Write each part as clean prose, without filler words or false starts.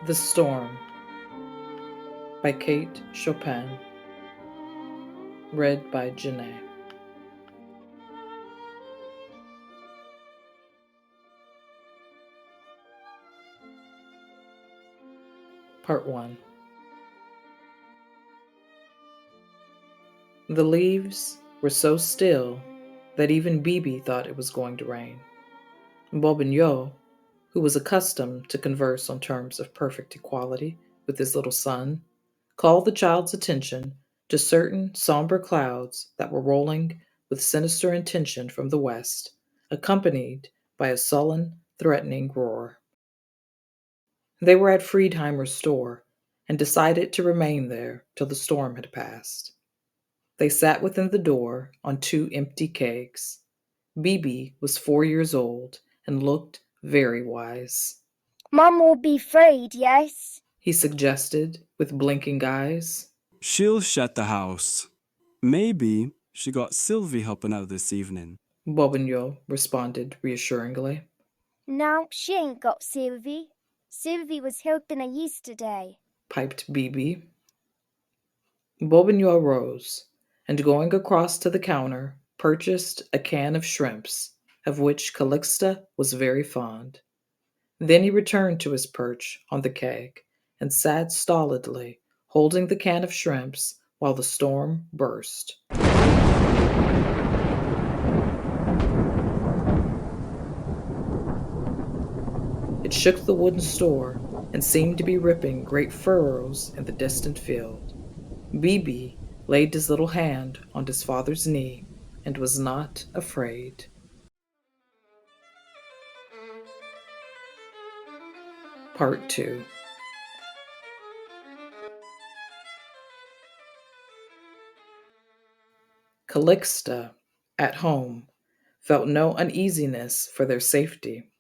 The Storm by Kate Chopin. Read by Jenaireads. Part 1. The leaves were so still that even Bibi thought it was going to rain. Bobignon, who was accustomed to converse on terms of perfect equality with his little son, called the child's attention to certain somber clouds that were rolling with sinister intention from the west, accompanied by a sullen, threatening roar. They were at Friedheimer's store and decided to remain there till the storm had passed. They sat within the door on two empty kegs. Bibi was 4 years old and looked very wise. Mum will be afraid, yes? He suggested with blinking eyes. She'll shut the house. Maybe she got Sylvie helping out this evening. Bobignon responded reassuringly. No, she ain't got Sylvie. Sylvie was helping her yesterday, Piped Bibi. Bobignon rose, and going across to the counter, purchased a can of shrimps, of which Calixta was very fond. Then he returned to his perch on the keg and sat stolidly, holding the can of shrimps while the storm burst. It shook the wooden store and seemed to be ripping great furrows in the distant field. Bibi laid his little hand on his father's knee and was not afraid. Part 2. Calixta, at home, felt no uneasiness for their safety.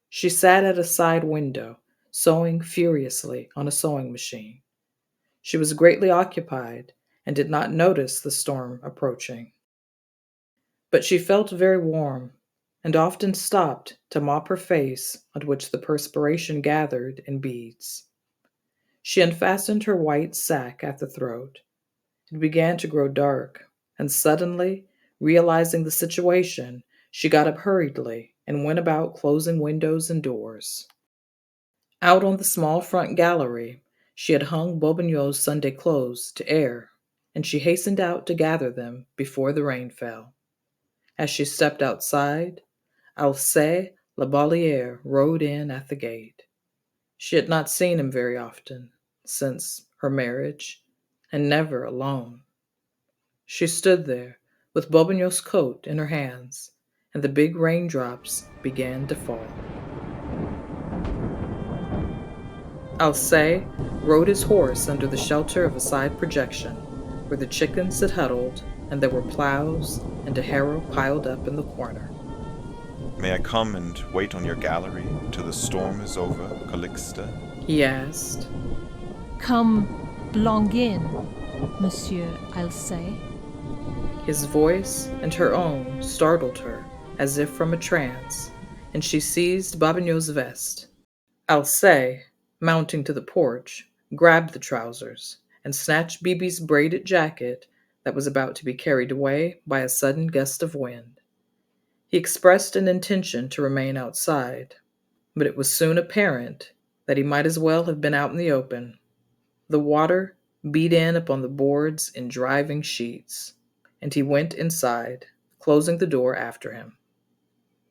She sat at a side window, sewing furiously on a sewing machine. She was greatly occupied and did not notice the storm approaching. But she felt very warm and often stopped to mop her face, on which the perspiration gathered in beads. She unfastened her white sack at the throat. It began to grow dark, and suddenly, realizing the situation, she got up hurriedly and went about closing windows and doors. Out on the small front gallery, she had hung Bobignon's Sunday clothes to air, and she hastened out to gather them before the rain fell. As she stepped outside, Alcée Labolière rode in at the gate. She had not seen him very often since her marriage, and never alone. She stood there with Bobignon's coat in her hands, and the big raindrops began to fall. Alcée rode his horse under the shelter of a side projection, where the chickens had huddled, and there were plows and a harrow piled up in the corner. May I come and wait on your gallery till the storm is over, Calixta? He asked. Come long in, Monsieur Alcée. His voice and her own startled her as if from a trance, and she seized Bobignon's vest. Alcée, mounting to the porch, grabbed the trousers and snatched Bibi's braided jacket that was about to be carried away by a sudden gust of wind. He expressed an intention to remain outside, but it was soon apparent that he might as well have been out in the open. The water beat in upon the boards in driving sheets, and he went inside, closing the door after him.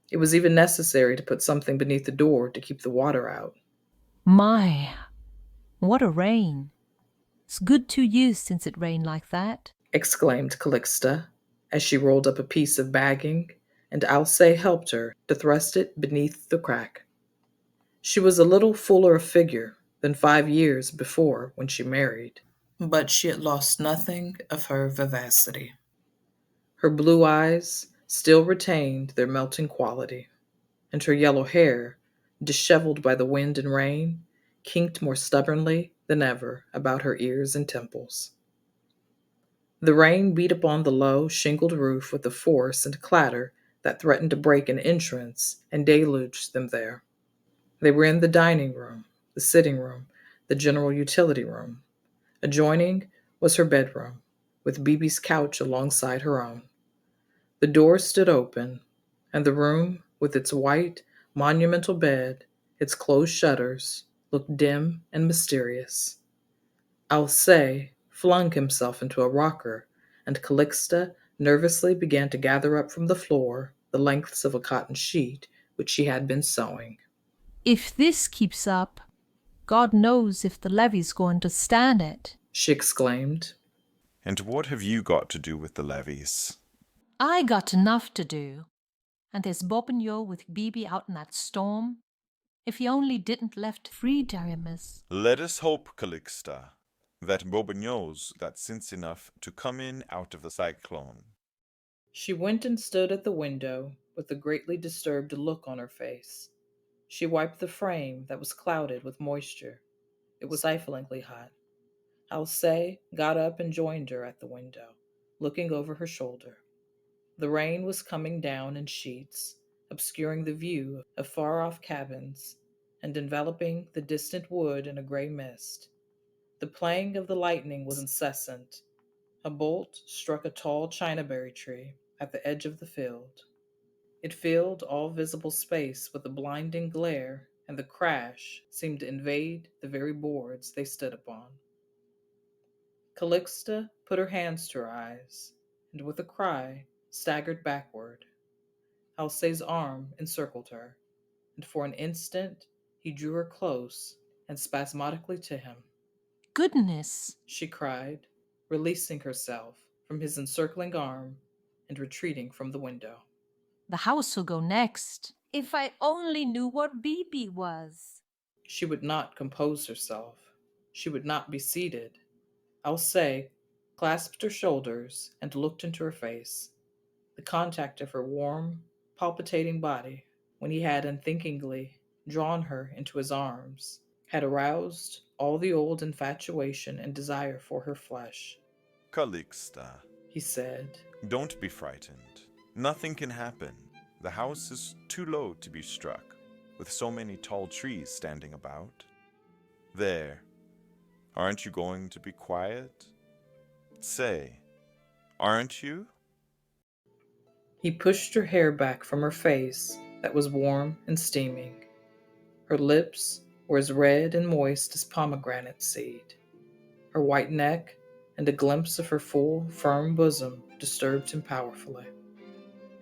It was even necessary to put something beneath the door to keep the water out. My, what a rain. It's good 2 years since it rained like that, Exclaimed Calixta, as she rolled up a piece of bagging, and Alcée helped her to thrust it beneath the crack. She was a little fuller of figure than 5 years before when she married, but she had lost nothing of her vivacity. Her blue eyes still retained their melting quality, and her yellow hair, disheveled by the wind and rain, kinked more stubbornly than ever about her ears and temples. The rain beat upon the low, shingled roof with a force and clatter that threatened to break an entrance and deluge them there. They were in the dining room, the sitting room, the general utility room. Adjoining was her bedroom, with Bibi's couch alongside her own. The door stood open, and the room, with its white, monumental bed, its closed shutters, looked dim and mysterious. Alcée flung himself into a rocker, and Calixta nervously began to gather up from the floor the lengths of a cotton sheet which she had been sewing. If this keeps up, God knows if the levee's going to stand it, she exclaimed. And what have you got to do with the levies? I got enough to do. And there's Bobignon with Bibi out in that storm. If he only didn't left free Diremus. Let us hope, Calixta, that Bobignon's got sense enough to come in out of the cyclone. She went and stood at the window with a greatly disturbed look on her face. She wiped the frame that was clouded with moisture. It was stiflingly hot. Alcée got up and joined her at the window, looking over her shoulder. The rain was coming down in sheets, obscuring the view of far-off cabins and enveloping the distant wood in a gray mist. The playing of the lightning was incessant. A bolt struck a tall chinaberry tree at the edge of the field. It filled all visible space with a blinding glare, and the crash seemed to invade the very boards they stood upon. Calixta put her hands to her eyes, and with a cry staggered backward. Alcée's arm encircled her, and for an instant he drew her close and spasmodically to him. Goodness, she cried, releasing herself from his encircling arm and retreating from the window. the house will go next. If I only knew what Bibi was. She would not compose herself. She would not be seated. Alcée clasped her shoulders and looked into her face. The contact of her warm, palpitating body, when he had unthinkingly drawn her into his arms, had aroused all the old infatuation and desire for her flesh. Calixta, he said, don't be frightened. Nothing can happen. The house is too low to be struck, with so many tall trees standing about. There, aren't you going to be quiet? Say, aren't you? He pushed her hair back from her face that was warm and steaming. Her lips were as red and moist as pomegranate seed. Her white neck and a glimpse of her full, firm bosom disturbed him powerfully.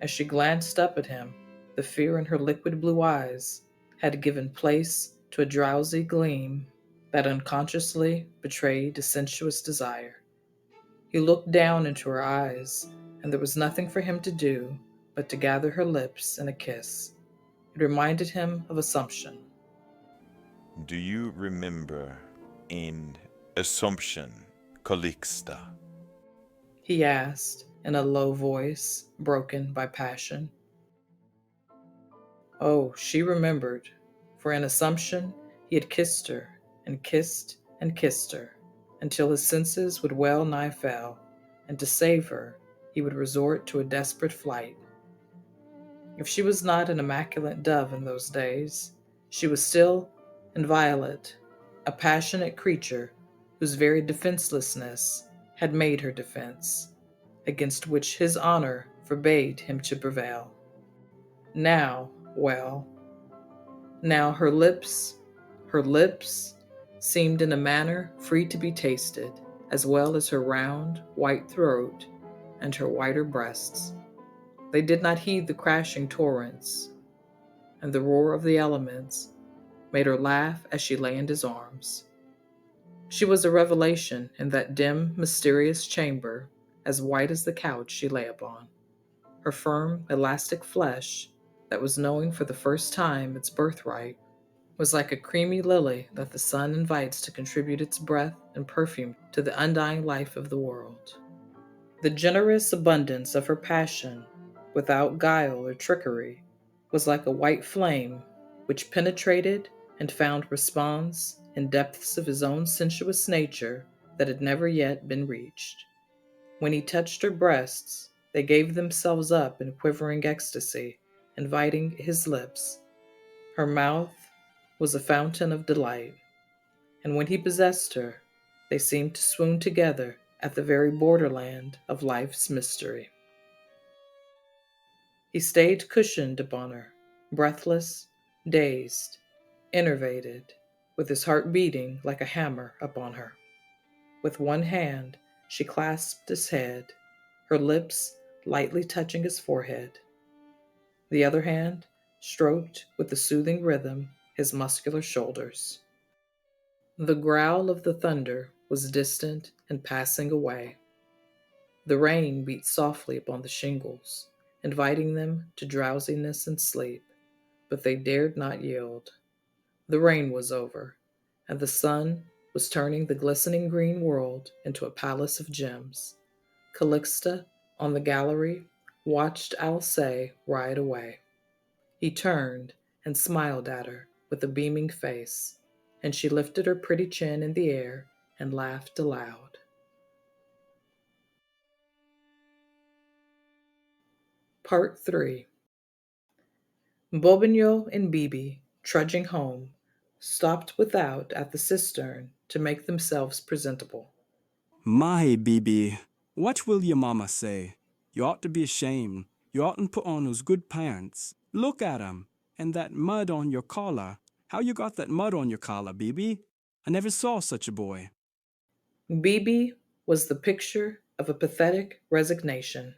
As she glanced up at him, the fear in her liquid blue eyes had given place to a drowsy gleam that unconsciously betrayed a sensuous desire. He looked down into her eyes, and there was nothing for him to do but to gather her lips in a kiss. It reminded him of Assumption. Do you remember in Assumption, Calixta? he asked in a low voice, broken by passion. Oh, she remembered, for in Assumption he had kissed her and kissed and kissed her, until his senses would well nigh fail, and to save her he would resort to a desperate flight. If she was not an immaculate dove in those days, she was still inviolate, a passionate creature whose very defenselessness had made her defense, against which his honor forbade him to prevail. Now, well, now her lips, seemed in a manner free to be tasted, as well as her round, white throat and her whiter breasts. They did not heed the crashing torrents, and the roar of the elements made her laugh as she lay in his arms. She was a revelation in that dim, mysterious chamber, as white as the couch she lay upon. Her firm, elastic flesh, that was knowing for the first time its birthright, was like a creamy lily that the sun invites to contribute its breath and perfume to the undying life of the world. The generous abundance of her passion, without guile or trickery, was like a white flame which penetrated and found response in depths of his own sensuous nature that had never yet been reached. When he touched her breasts, they gave themselves up in quivering ecstasy, inviting his lips. Her mouth was a fountain of delight. and when he possessed her, they seemed to swoon together at the very borderland of life's mystery. He stayed cushioned upon her, breathless, dazed, enervated, with his heart beating like a hammer upon her. With one hand, she clasped his head, her lips lightly touching his forehead. The other hand stroked with a soothing rhythm his muscular shoulders. The growl of the thunder was distant and passing away. The rain beat softly upon the shingles, inviting them to drowsiness and sleep, but they dared not yield. The rain was over, and the sun was turning the glistening green world into a palace of gems. Calixta, on the gallery, watched Alcée ride away. He turned and smiled at her with a beaming face, and she lifted her pretty chin in the air and laughed aloud. Part 3. Bobignon and Bibi, trudging home, stopped without at the cistern to make themselves presentable. My, Bibi, what will your mama say? You ought to be ashamed. You oughtn't put on those good pants. Look at 'em. And that mud on your collar. How you got that mud on your collar, Bibi? I never saw such a boy. Bibi was the picture of a pathetic resignation.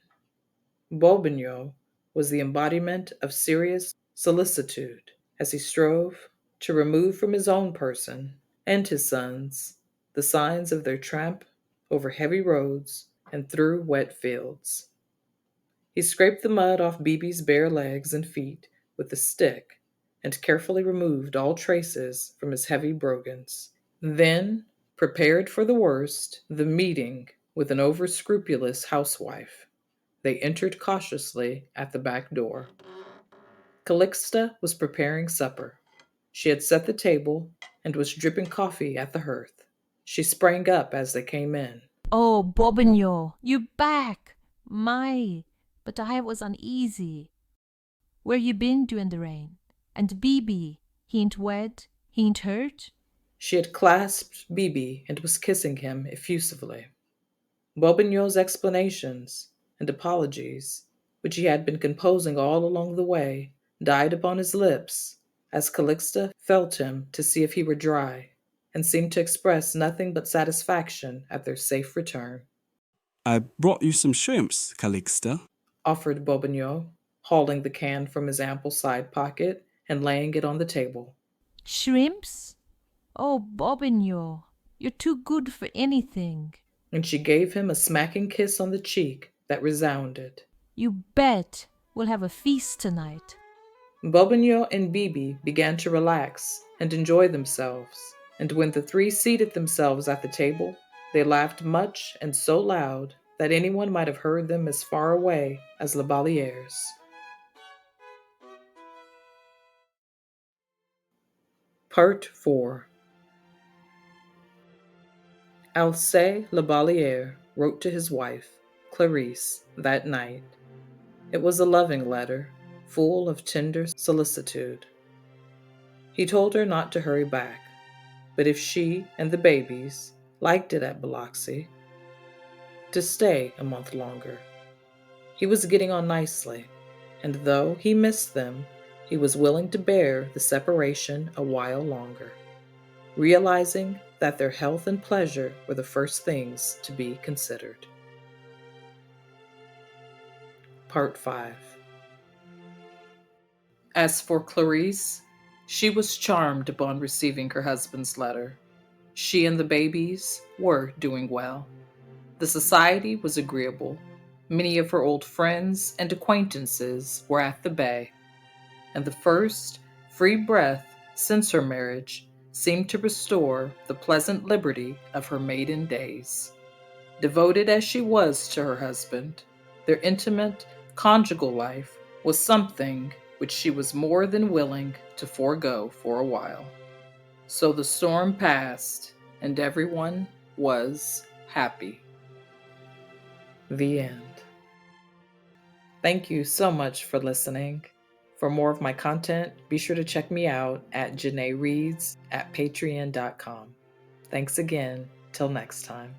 Bobignon was the embodiment of serious solicitude as he strove to remove from his own person and his son's the signs of their tramp over heavy roads and through wet fields. He scraped the mud off Bibi's bare legs and feet with a stick and carefully removed all traces from his heavy brogans. Then, prepared for the worst, the meeting with an over-scrupulous housewife, they entered cautiously at the back door. Calixta was preparing supper. She had set the table and was dripping coffee at the hearth. She sprang up as they came in. Oh, Bobignon, you back! My, but I was uneasy. Where you been during the rain? And Bibi, he ain't wed, he ain't hurt? She had clasped Bibi and was kissing him effusively. Bobignon's explanations and apologies, which he had been composing all along the way, died upon his lips as Calixta felt him to see if he were dry, and seemed to express nothing but satisfaction at their safe return. I brought you some shrimps, Calixta. Offered Bobignon, hauling the can from his ample side pocket and laying it on the table. Shrimps? Oh, Bobignon, you're too good for anything. And she gave him a smacking kiss on the cheek that resounded. You bet we'll have a feast tonight. Bobignon and Bibi began to relax and enjoy themselves, and when the three seated themselves at the table, they laughed much and so loud that anyone might have heard them as far away as La Balliere's. Part 4. Alcée La Ballière wrote to his wife, Clarisse, that night. It was a loving letter, full of tender solicitude. He told her not to hurry back, but if she and the babies liked it at Biloxi, to stay a month longer. He was getting on nicely, and though he missed them, he was willing to bear the separation a while longer, realizing that their health and pleasure were the first things to be considered. Part 5. As for Clarisse, she was charmed upon receiving her husband's letter. She and the babies were doing well. The society was agreeable. Many of her old friends and acquaintances were at the Bay, and the first free breath since her marriage seemed to restore the pleasant liberty of her maiden days. Devoted as she was to her husband, their intimate conjugal life was something which she was more than willing to forego for a while. So the storm passed, and everyone was happy. The end. Thank you so much for listening. For more of my content, be sure to check me out at Jenaireads at patreon.com. Thanks again. Till next time.